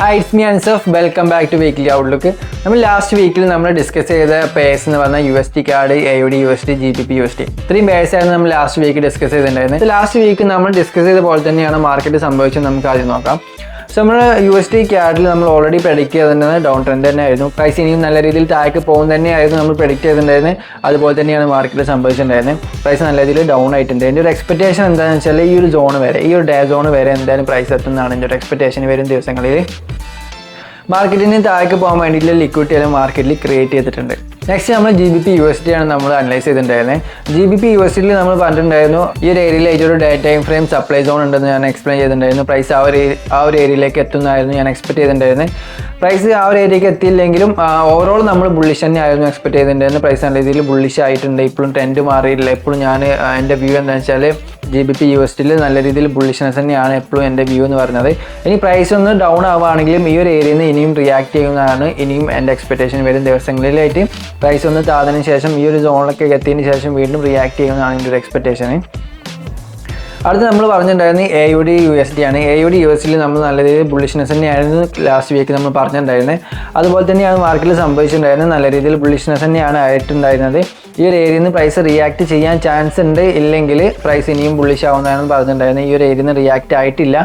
Hi, it's me Ansaf. Welcome back to Weekly Outlook. നമ്മൾ last വീക്കിൽ നമ്മൾ discuss ചെയ്ത പേഴ്സ് എന്ന് പറഞ്ഞാൽ USD card, AUD USD, GBP USD. ഇത്രയും പേഴ്സ് ആയിരുന്നു നമ്മൾ ലാസ്റ്റ് വീക്ക് ഡിസ്കസ് ചെയ്തിട്ടുണ്ടായിരുന്നത്. ലാസ്റ്റ് വീക്ക് നമ്മൾ ഡിസ്കസ് ചെയ്ത പോലെ തന്നെയാണ് മാർക്കറ്റ് സംഭവിച്ചത്. നമുക്ക് ആദ്യം നോക്കാം. സോ നമ്മൾ USD കാർഡിൽ നമ്മൾ ഓൾറെഡി പ്രെഡിക്റ്റ് ചെയ്തിട്ടുണ്ടായിരുന്നത് ഡൗൺ ട്രെൻഡ് തന്നെയായിരുന്നു. പ്രൈസ് ഇനിയും നല്ല രീതിയിൽ താഴേക്ക് പോകും തന്നെയായിരുന്നു നമ്മൾ പ്രെഡിക്റ്റ് ചെയ്തിട്ടുണ്ടായിരുന്നത്. അതുപോലെ തന്നെയാണ് മാർക്കറ്റ് സംഭവിച്ചിട്ടുണ്ടായിരുന്നത്. പ്രൈസ് നല്ല രീതിയിൽ ഡൗൺ ആയിട്ടുണ്ട്. എൻ്റെ ഒരു എക്സ്പെക്ടേഷൻ എന്താണെന്ന് വെച്ചാൽ ഈ ഒരു സോൺ വരെ, ഈ ഒരു ഡേ സോൺ വരെ എന്തായാലും പ്രൈസ് എത്തുന്നതാണ് എൻ്റെ ഒരു എക്സ്പെക്ടേഷൻ വരും ദിവസങ്ങളിൽ. മാർക്കറ്റിന് താഴേക്ക് പോകാൻ വേണ്ടിയിട്ടുള്ള ലിക്വിഡിറ്റി എല്ലാം മാർക്കറ്റിൽ ക്രിയേറ്റ് ചെയ്തിട്ടുണ്ട്. നെക്സ്റ്റ് നമ്മൾ GBP USD ആണ് നമ്മൾ അനലൈസ് ചെയ്തിട്ടുണ്ടായിരുന്നത്. GBP USD നമ്മൾ പറഞ്ഞിട്ടുണ്ടായിരുന്നു ഈ ഒരു ഏരിയയിലേക്ക് ഒരു day time frame supply zone ഉണ്ടെന്ന് ഞാൻ എക്സ്പ്ലെയിൻ ചെയ്തിട്ടുണ്ടായിരുന്നു. പ്രൈസ് ആ ഒരു ഏരിയയിലേക്ക് എത്തുന്നതായിരുന്നു ഞാൻ എക്സ്പെക്ട് ചെയ്തിട്ടുണ്ടായിരുന്നത്. പ്രൈസ് ആ ഒരു ഏരിയയ്ക്ക് എത്തിയില്ലെങ്കിലും ഓവറോൾ നമ്മൾ ബുള്ളിഷ് തന്നെ ആയിരുന്നു എക്സ്പെക്ട് ചെയ്തിട്ടുണ്ടായിരുന്നു. പ്രൈസ് നല്ല രീതിയിൽ ബുള്ളിഷ് ആയിട്ടുണ്ട്. ഇപ്പോഴും ട്രെൻഡ് മാറിയില്ല. എപ്പോഴും ഞാൻ എൻ്റെ വ്യൂ എന്താണെന്ന് വെച്ചാൽ GBP USD നല്ല രീതിയിൽ ബുള്ളിഷ്നെസ് തന്നെയാണ് എപ്പോഴും എൻ്റെ വ്യൂ എന്ന് പറയുന്നത്. ഇനി പ്രൈസ് ഒന്ന് ഡൗൺ ആവുകയാണെങ്കിലും ഈ ഒരു ഏരിയയിൽ നിന്ന് ഇനിയും റിയാക്ട് ചെയ്യുന്നതാണ് ഇനിയും എൻ്റെ എക്സ്പെക്ടേഷൻ വരും ദിവസങ്ങളിലായിട്ട്. പ്രൈസ് ഒന്ന് താഴ്ന്നതിന് ശേഷം ഈ ഒരു സോണിലൊക്കെ എത്തിയതിന് ശേഷം വീണ്ടും റിയാക്ട് ചെയ്യുന്നതാണ് എൻ്റെ ഒരു എക്സ്പെക്ടേഷൻ. അടുത്ത് നമ്മൾ പറഞ്ഞിട്ടുണ്ടായിരുന്നു AUD USD ആണ്. AUD USD നമ്മൾ നല്ല രീതിയിൽ ബുള്ളിഷ്നെസ് തന്നെയായിരുന്നു ലാസ്റ്റ് വീക്ക് നമ്മൾ പറഞ്ഞിട്ടുണ്ടായിരുന്നത്. അതുപോലെ തന്നെയാണ് മാർക്കറ്റിൽ സംഭവിച്ചിട്ടുണ്ടായിരുന്നത്. നല്ല രീതിയിൽ ബുള്ളിഷ്നെസ് തന്നെയാണ് ആയിട്ടുണ്ടായിരുന്നത്. ഈ ഒരു ഏരിയയിൽ നിന്ന് പ്രൈസ് റിയാക്ട് ചെയ്യാൻ ചാൻസ് ഉണ്ട്, ഇല്ലെങ്കിൽ പ്രൈസ് ഇനിയും ബുള്ളിഷ് ആവുന്നതാണെന്ന് പറഞ്ഞിട്ടുണ്ടായിരുന്നു. ഈ ഒരു ഏരിയയിൽ നിന്ന് റിയാക്ട് ആയിട്ടില്ല.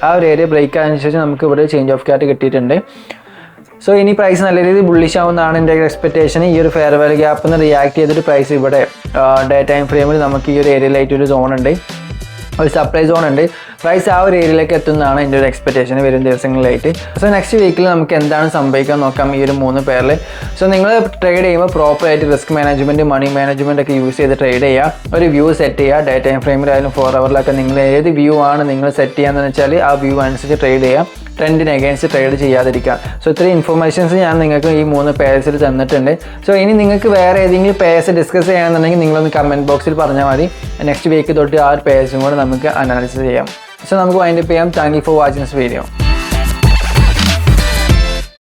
ആ ഒരു ഏരിയ ബ്രേക്ക് ആയതിനു ശേഷം നമുക്ക് ഇവിടെ ചേഞ്ച് ഓഫ് കാർഡ് കിട്ടിയിട്ടുണ്ട്. സോ ഇനി പ്രൈസ് നല്ല രീതിയിൽ ബുള്ളിഷ് ആവുന്നതാണ് എൻ്റെ എക്സ്പെക്ടേഷൻ. ഈ ഒരു ഫെയർ വാല്യൂ ഗ്യാപ്പിൽ നിന്ന് റിയാക്ട് ചെയ്തിട്ട് പ്രൈസ് ഇവിടെ ഡേ ടൈം ഫ്രെയിമിൽ നമുക്ക് ഈ ഒരു ഏരിയയിലായിട്ട് ഒരു സോൺ ഉണ്ട്, ഒരു സപ്ലൈ സോൺ ഉണ്ട്. പ്രൈസ് ആ ഒരു ഏരിയയിലേക്ക് എത്തുന്നതാണ് എൻ്റെ ഒരു എക്സ്പെക്ടേഷൻ വരും ദിവസങ്ങളിലായിട്ട്. സോ നെക്സ്റ്റ് വീക്കിൽ നമുക്ക് എന്താണ് സംഭവിക്കാൻ നോക്കാം ഈ ഒരു 3 പേരിൽ. സോ നിങ്ങൾ ട്രേഡ് ചെയ്യുമ്പോൾ പ്രോപ്പറായിട്ട് റിസ്ക് മാനേജ്മെൻറ്റ്, മണി മാനേജ്മെൻറ്റ് ഒക്കെ യൂസ് ചെയ്ത് ട്രേഡ് ചെയ്യുക. ഒരു വ്യൂ സെറ്റ് ചെയ്യുക. ഡേ ടൈം ഫ്രെയിമിലായാലും 4 ഹവറിലൊക്കെ നിങ്ങൾ ഏത് വ്യൂ ആണ് നിങ്ങൾ സെറ്റ് ചെയ്യാന്ന് വെച്ചാൽ ആ വ്യൂ അനുസരിച്ച് ട്രേഡ് ചെയ്യുക. ട്രെൻഡിന് അഗേൻസ്റ്റ് ട്രേഡ് ചെയ്യാതിരിക്കുക. സോ ഇത്രയും ഇൻഫർമേഷൻസ് ഞാൻ നിങ്ങൾക്ക് ഈ 3 പേഴ്സിൽ തന്നിട്ടുണ്ട്. സോ ഇനി നിങ്ങൾക്ക് വേറെ ഏതെങ്കിലും പേഴ്സ് ഡിസ്കസ് ചെയ്യണമെന്നുണ്ടെങ്കിൽ നിങ്ങളൊന്ന് കമൻറ്റ് ബോക്സിൽ പറഞ്ഞാൽ മതി. നെക്സ്റ്റ് വീക്ക് തൊട്ട് ആ ഒരു പേഴ്സും കൂടെ നമുക്ക് അനാലിസിസ് ചെയ്യാം. സോ നമുക്ക് വൈൻഡപ്പ് ചെയ്യാം. Thank you for watching this video.